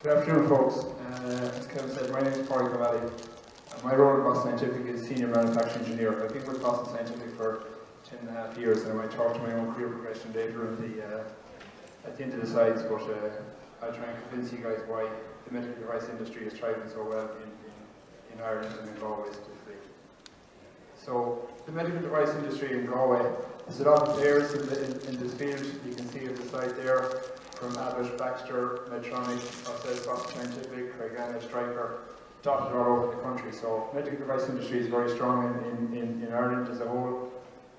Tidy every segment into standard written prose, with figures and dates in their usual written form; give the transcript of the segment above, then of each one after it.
Good afternoon, folks. As Kevin said, my name is Paul Cavalli. My role at Boston Scientific is Senior Manufacturing Engineer. I've been with Boston Scientific for 10.5 years, and I might talk to my own career progression later at the end of the slides, but I'll try and convince you guys why the medical device industry is thriving so well in Ireland and in Galway specifically. So, the medical device industry in Galway, there's a lot of players in this field. You can see at the side there, from Abbott, Baxter, Medtronic, ourselves, Boston Scientific, Craigana, Stryker, dotted all over the country. So medical device industry is very strong in Ireland as a whole.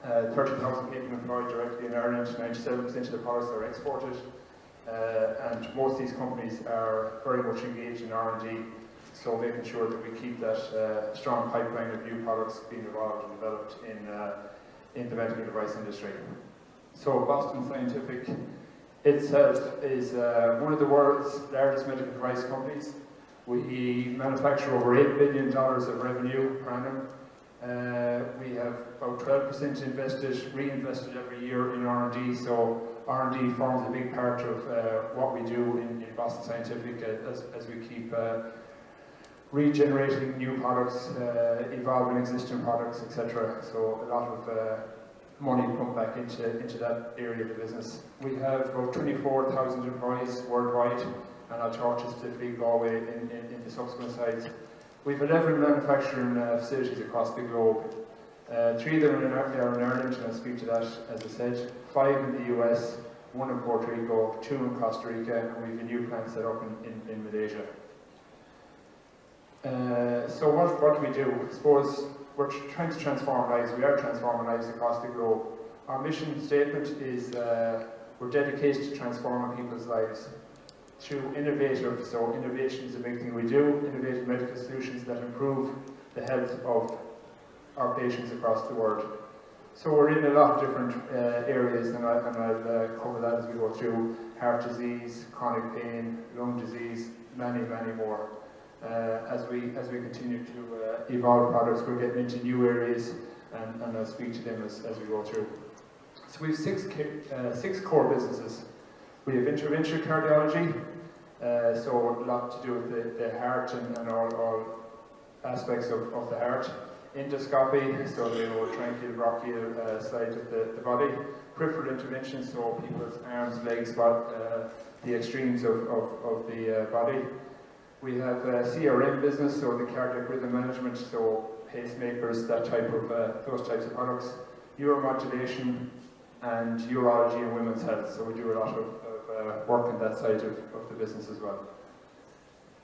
30,000 people employed directly in Ireland, 97% of the products are exported, and most of these companies are very much engaged in R&D, so making sure that we keep that strong pipeline of new products being evolved and developed in the medical device industry. So Boston Scientific itself is one of the world's largest medical device companies. We manufacture over $8 billion of revenue per annum. We have about 12% reinvested every year in R&D, so R&D forms a big part of what we do in Boston Scientific as we keep regenerating new products, evolving existing products, etc. So a lot of money pumped back into that area of the business. We have about 24,000 employees worldwide, and I'll talk to specifically Galway in the subsequent slides. We have 11 manufacturing facilities across the globe. 3 of them are in Ireland, and I'll speak to that as I said. 5 in the US, 1 in Puerto Rico, 2 in Costa Rica, and we have a new plant set up in Malaysia. So what do we do? I suppose we're trying to transform lives. We are transforming lives across the globe. Our mission statement is we're dedicated to transforming people's lives through innovative, so innovation is a big thing we do, innovative medical solutions that improve the health of our patients across the world. So we're in a lot of different areas, and I'll cover that as we go through: heart disease, chronic pain, lung disease, many more. As we continue to evolve products, we're getting into new areas, and I'll speak to them as we go through. So we have 6 core businesses. We have interventional cardiology, so a lot to do with the heart and all aspects of the heart. Endoscopy, so the tracheal brachial side of the body. Peripheral intervention, so people's arms, legs, the extremes of the body. We have CRM business, so the cardiac rhythm management, so pacemakers, those types of products. Neuromodulation and urology and women's health, so we do a lot of work on that side of the business as well.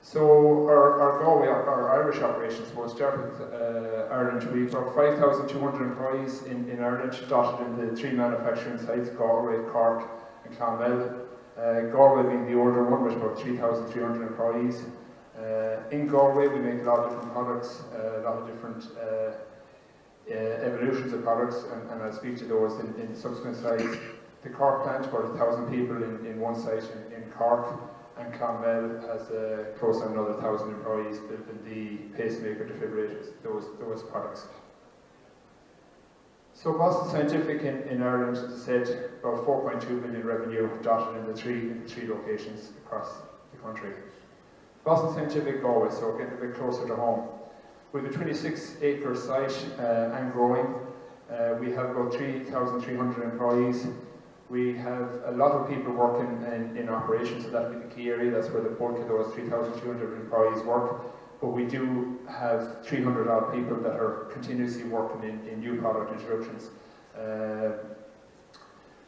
So our Galway, our Irish operations, we'll start with Ireland. We've got 5,200 employees in Ireland, dotted in the 3 manufacturing sites, Galway, Cork and Clonmel. Galway being the older one with about 3,300 employees. In Galway we make a lot of different products, a lot of different evolutions of products, and I'll speak to those in subsequent slides. The Cork plant, about 1,000 people in one site in Cork, and Clonmel has close to another 1,000 employees building the pacemaker defibrillators, those products. So Boston Scientific in Ireland, as I said, about 4.2 billion revenue, dotted in the three locations across the country. Boston Scientific Galway, so getting a bit closer to home. We have a 26-acre site and growing. We have about 3,300 employees. We have a lot of people working in operations, so that'll be the key area. That's where the bulk of those 3,200 employees work. But we do have 300 odd people that are continuously working in new product introductions,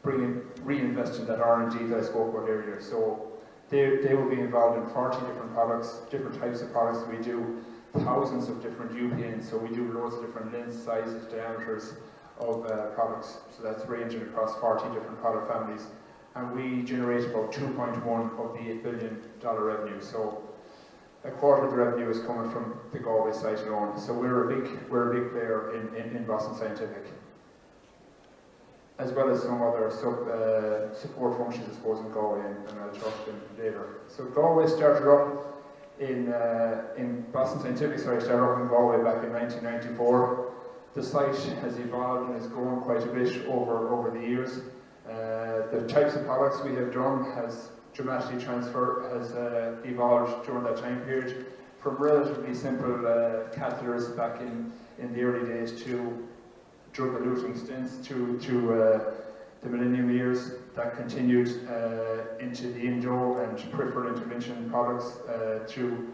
reinvesting that R&D that I spoke about earlier. So they will be involved in 40 different products, different types of products. We do thousands of different UPNs, so we do loads of different lengths, sizes, diameters of products. So that's ranging across 40 different product families. And we generate about 2.1 of the $8 billion revenue. So a quarter of the revenue is coming from the Galway site alone. So we're a big player in Boston Scientific, as well as some other support functions, I suppose, in Galway, and I'll talk to them later. So Galway started up in Boston Scientific, started up in Galway back in 1994. The site has evolved and has grown quite a bit over the years. The types of products we have done has dramatically has evolved during that time period, from relatively simple catheters back in the early days to drug-eluting stents to the millennium years. That continued into the endo and peripheral intervention products through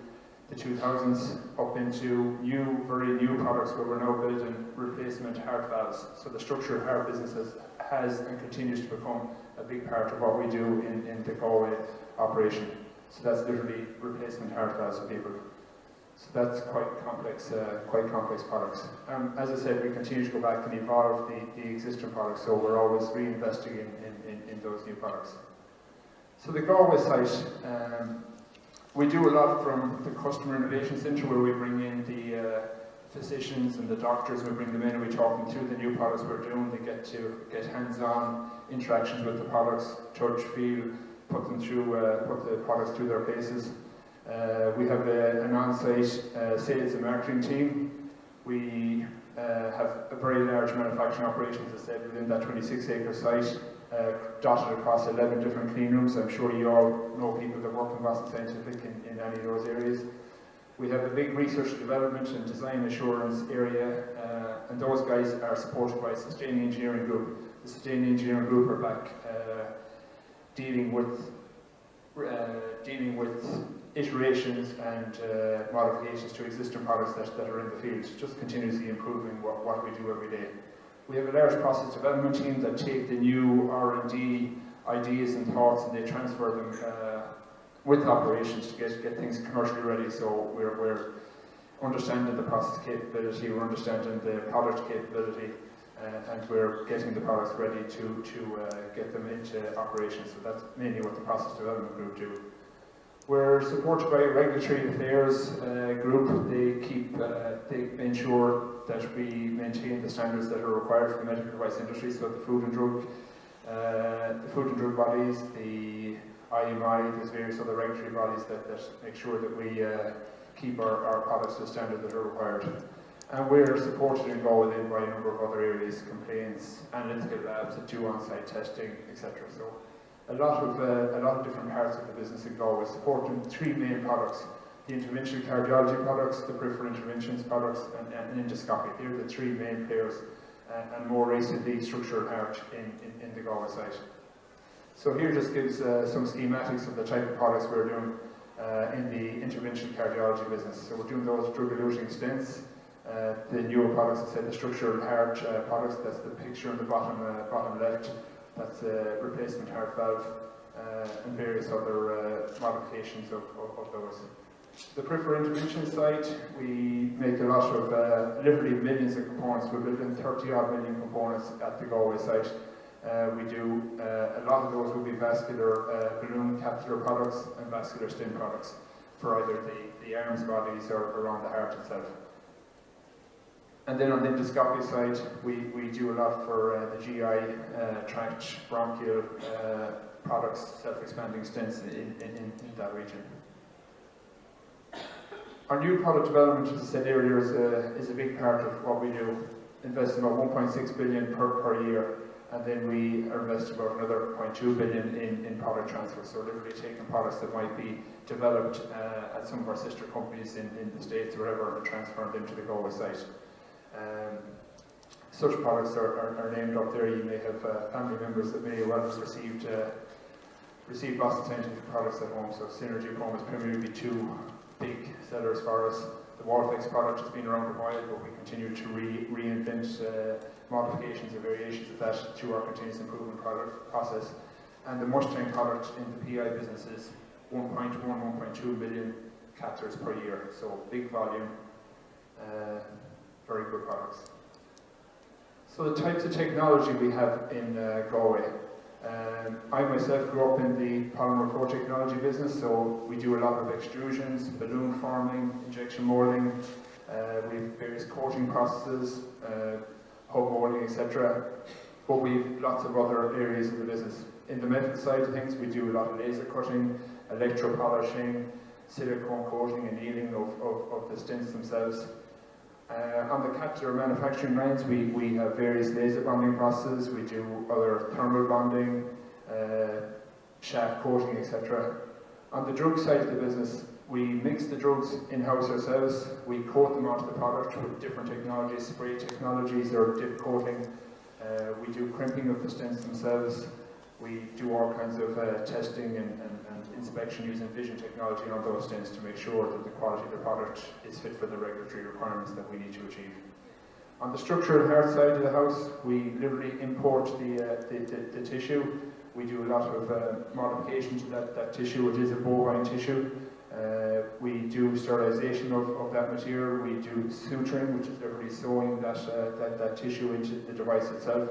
the 2000s, up into very new products where we're now building replacement heart valves. So the structural heart business has and continues to become a big part of what we do in the Galway operation. So that's literally replacement heart valves for people. So that's quite complex products. As I said, we continue to go back and evolve the existing products, so we're always reinvesting in those new products. So the Galway site, we do a lot from the Customer Innovation Centre, where we bring in the physicians and the doctors, we bring them in and we talk them through the new products we're doing. They get hands-on interactions with the products, touch, feel, put the products through their paces. We have an on-site sales and marketing team. We have a very large manufacturing operation, as I said, within that 26-acre site, dotted across 11 different clean rooms. I'm sure you all know people that work in Boston Scientific in any of those areas. We have a big research and development and design assurance area, and those guys are supported by Sustaining Engineering Group. The Sustaining Engineering Group are back dealing with iterations and modifications to existing products that are in the field, just continuously improving what we do every day. We have a large process development team that take the new R&D ideas and thoughts and they transfer them with operations to get things commercially ready. So we're understanding the process capability, we're understanding the product capability, and we're getting the products ready to get them into operation. So that's mainly what the process development group do. We're supported by a regulatory affairs group. They ensure that we maintain the standards that are required for the medical device industry. So the food and drug bodies, the IMI, there's various other regulatory bodies that make sure that we keep our products to the standard that are required. And we're supported in Galway by a number of other areas, complaints, analytical labs that do on-site testing, etc. So a lot of different parts of the business in Galway, supporting three main products: the interventional cardiology products, the peripheral interventions products, and endoscopy. They're the three main players, and more recently structural heart in the Galway site. So here just gives some schematics of the type of products we're doing in the interventional cardiology business. So we're doing those drug-eluting stents, the newer products, I said, the structural heart products. That's the picture on the bottom left. That's a replacement heart valve and various other modifications of those. The peripheral intervention side, we make a lot of literally millions of components. We're building 30-odd million components at the Galway site. We do a lot of those will be vascular balloon catheter products and vascular stent products for either the arms, bodies, or around the heart itself. And then on the endoscopy side, we do a lot for the GI tract, bronchial products, self-expanding stents in that region. Our new product development, as I said earlier, is a big part of what we do. Invest about 1.6 billion per year, and then we are investing about another 0.2 billion in product transfer. So literally taking products that might be developed at some of our sister companies in the States or wherever, and transferring them to the Galway site. Such products are named up there. You may have family members that may well have received Boston Scientific products at home. So Synergy Foam is primarily two big sellers for us. The Wallflex product has been around a while, but we continue to reinvent modifications and variations of that through our continuous improvement process. And the Mustang product in the PI business is 1.2 million catheters per year. So big volume, very good products. So the types of technology we have in Galway. I myself grew up in the polymer flow technology business, so we do a lot of extrusions, balloon forming, injection molding. We have various coating processes, hub molding, etc. But we have lots of other areas of the business. In the medical side of things, we do a lot of laser cutting, electro-polishing, silicone coating and annealing of the stents themselves. On the catheter manufacturing lines, we have various laser bonding processes. We do other thermal bonding, shaft coating, etc. On the drug side of the business, we mix the drugs in-house ourselves. We coat them onto the product with different technologies, spray technologies or dip coating. We do crimping of the stents themselves. We do all kinds of testing and inspection using vision technology on those stents to make sure that the quality of the product is fit for the regulatory requirements that we need to achieve. On the structural heart side of the house, we literally import the tissue. We do a lot of modification to that tissue. It is a bovine tissue. We do sterilization of that material. We do suturing, which is literally sewing that tissue into the device itself.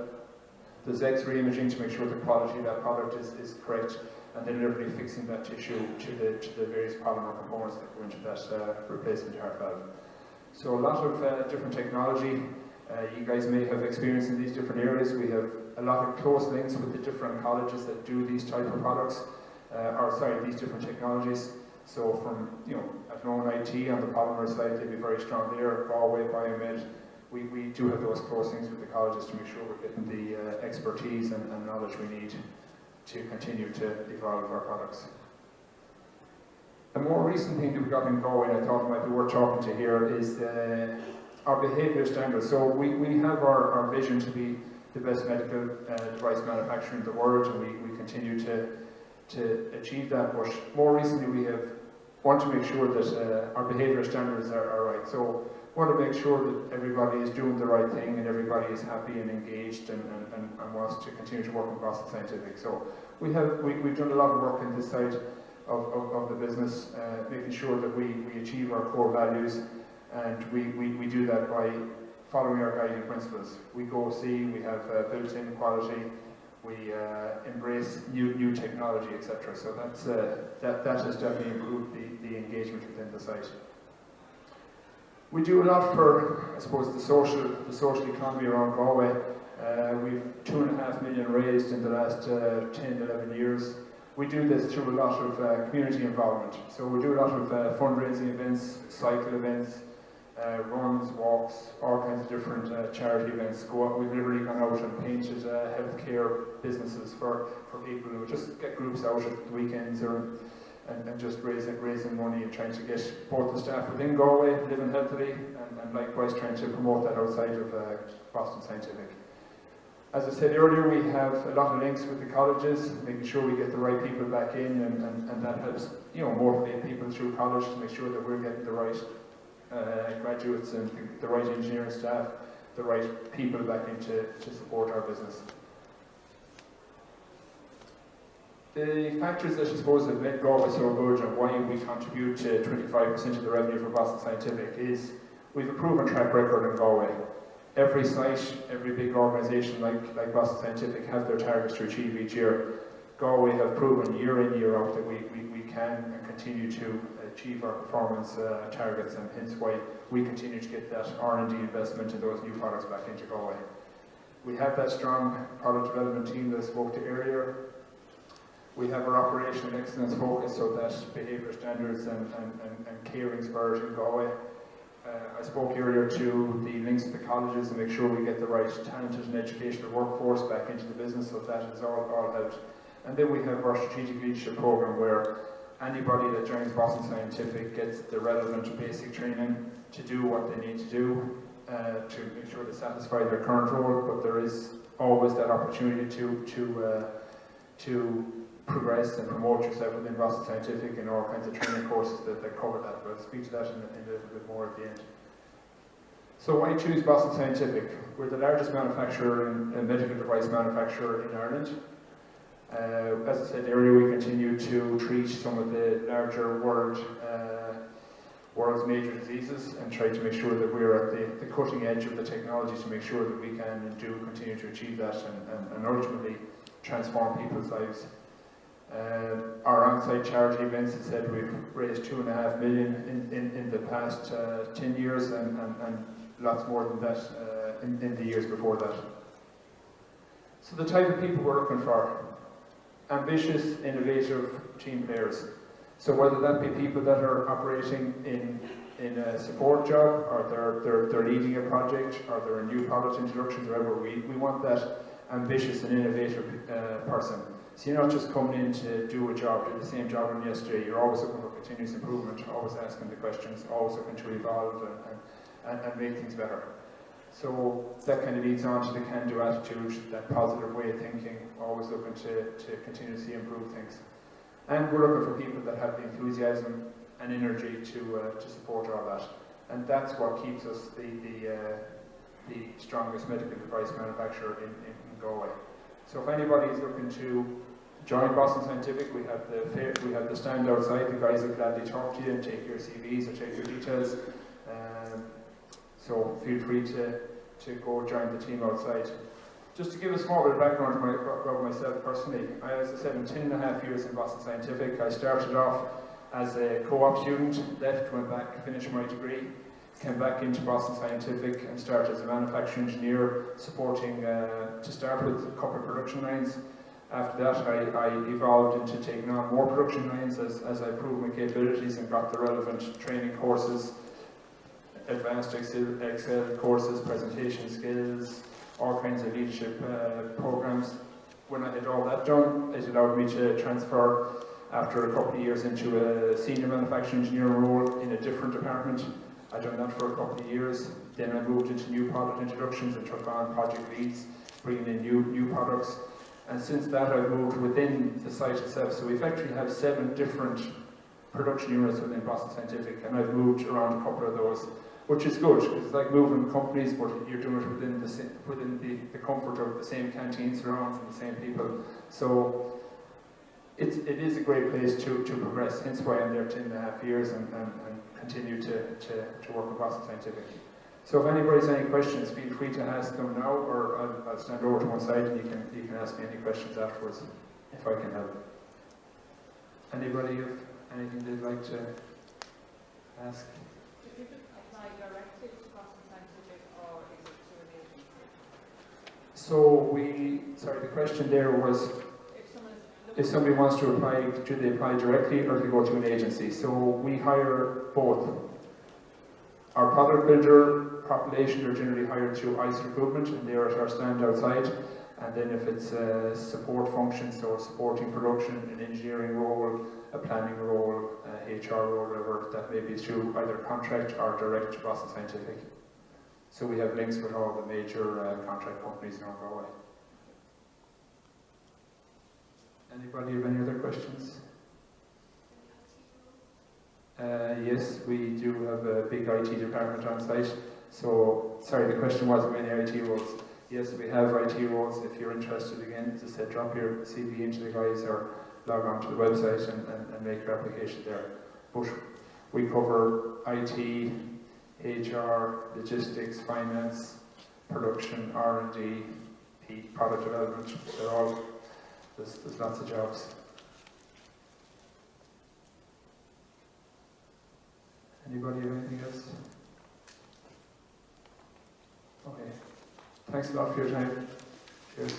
There's X-ray imaging to make sure the quality of that product is correct, and then literally fixing that tissue to the various polymer components that go into that replacement heart valve. So a lot of different technology. You guys may have experience in these different areas. We have a lot of close links with the different colleges that do these type of products, these different technologies. So from, Athlone IT on the polymer side, they'd be very strong there. Galway Biomed, we do have those close links with the colleges to make sure we're getting the expertise and knowledge we need to continue to evolve our products. A more recent thing that we got in Galway, and I thought it might be worth talking to here, is our behaviour standards. So we have our vision to be the best medical device manufacturer in the world, and we continue to achieve that. But more recently, we want to make sure that our behaviour standards are right. So we want to make sure that everybody is doing the right thing and everybody is happy and engaged and wants to continue to work with Boston Scientific. So we've done a lot of work in this side of the business, making sure that we achieve our core values, and we do that by following our guiding principles. We go see, we have built-in quality, we embrace new technology, etc. So that has definitely improved the engagement within the site. We do a lot for, I suppose, the social economy around Galway. We've 2.5 million raised in the last 10, 11 years. We do this through a lot of community involvement. So we do a lot of fundraising events, cycle events, runs, walks, all kinds of different charity events. We've literally gone out and painted healthcare businesses for people who just get groups out at the weekends and just raising money and trying to get both the staff within Galway living healthily and likewise trying to promote that outside of Boston Scientific. As I said earlier, we have a lot of links with the colleges, making sure we get the right people back in, and that helps motivate people through college to make sure that we're getting the right graduates and the right engineering staff, the right people back in to support our business. The factors that I suppose have made Galway so good and why we contribute to 25% of the revenue for Boston Scientific is we've a proven track record in Galway. Every site, every big organisation like Boston Scientific have their targets to achieve each year. Galway have proven year in, year out that we can and continue to achieve our performance targets, and hence why we continue to get that R&D investment in those new products back into Galway. We have that strong product development team that I spoke to earlier. We have our operational excellence focus, so that behaviour standards and caring spirit in Galway. I spoke earlier to the links to the colleges and make sure we get the right talented and educational workforce back into the business, so that has all helped. And then we have our strategic leadership program where anybody that joins Boston Scientific gets the relevant basic training to do what they need to do to make sure they satisfy their current role, but there is always that opportunity to progress and promote yourself within Boston Scientific and all kinds of training courses that cover that, but I'll speak to that in a little bit more at the end. So why choose Boston Scientific? We're the largest manufacturer and medical device manufacturer in Ireland. As I said earlier, we continue to treat some of the larger world's major diseases and try to make sure that we're at the cutting edge of the technology to make sure that we can and do continue to achieve that and ultimately transform people's lives. Our on-site charity events, as I said, we've raised 2.5 million in the past 10 years and lots more than that in the years before that. So the type of people we're looking for: ambitious, innovative team players. So whether that be people that are operating in a support job, or they're leading a project, or they're a new product introduction, wherever we want that ambitious and innovative person. So you're not just coming in to do a job, do the same job from yesterday. You're always looking for continuous improvement, always asking the questions, always looking to evolve and make things better. So that kind of leads on to the can-do attitude, that positive way of thinking, always looking to continuously improve things. And we're looking for people that have the enthusiasm and energy to support all that. And that's what keeps us the strongest medical device manufacturer in Galway. So if anybody is looking to join Boston Scientific, we have the stand outside. The guys will gladly talk to you and take your CVs or take your details. So feel free to go join the team outside. Just to give a small bit of background about myself personally, as I said, I'm 10.5 years in Boston Scientific. I started off as a co-op student, left, went back, finished my degree, came back into Boston Scientific and started as a manufacturing engineer, supporting, to start with, a couple of production lines. After that, I evolved into taking on more production lines as I proved my capabilities and got the relevant training courses, advanced Excel courses, presentation skills, all kinds of leadership programs. When I had all that done, it allowed me to transfer after a couple of years into a senior manufacturing engineer role in a different department. I'd done that for a couple of years. Then I moved into new product introductions and took on project leads, bringing in new products. And since that, I've moved within the site itself. So we effectively have 7 different production units within Boston Scientific, and I've moved around a couple of those, which is good. It's like moving companies, but you're doing it within the comfort of the same canteen surrounded from the same people. So it is a great place to progress, hence why I'm there 10.5 years and continue to work with Boston Scientific. So if anybody has any questions, feel free to ask them now, or I'll stand over to one side and you can ask me any questions afterwards, if I can help. Anybody have anything they'd like to ask? Do people apply directly to Boston Scientific, or is it through an agency? So the question there was, If somebody wants to apply, do they apply directly or do they go to an agency? So we hire both. Our product builder population are generally hired through ICE recruitment, and they're at our stand outside. And then if it's a support function, so supporting production, an engineering role, a planning role, a HR role, whatever, that may be through either contract or direct to Boston Scientific. So we have links with all the major contract companies in our Galway. Anybody have any other questions? Yes, we do have a big IT department on site. So, sorry, the question was about any IT roles. Yes, we have IT roles. If you're interested, again, as I said, drop your CV into the guys or log on to the website and make your application there. But we cover IT, HR, logistics, finance, production, R&D, product development. They're all, there's lots of jobs. Anybody have anything else? Okay. Thanks a lot for your time. Cheers.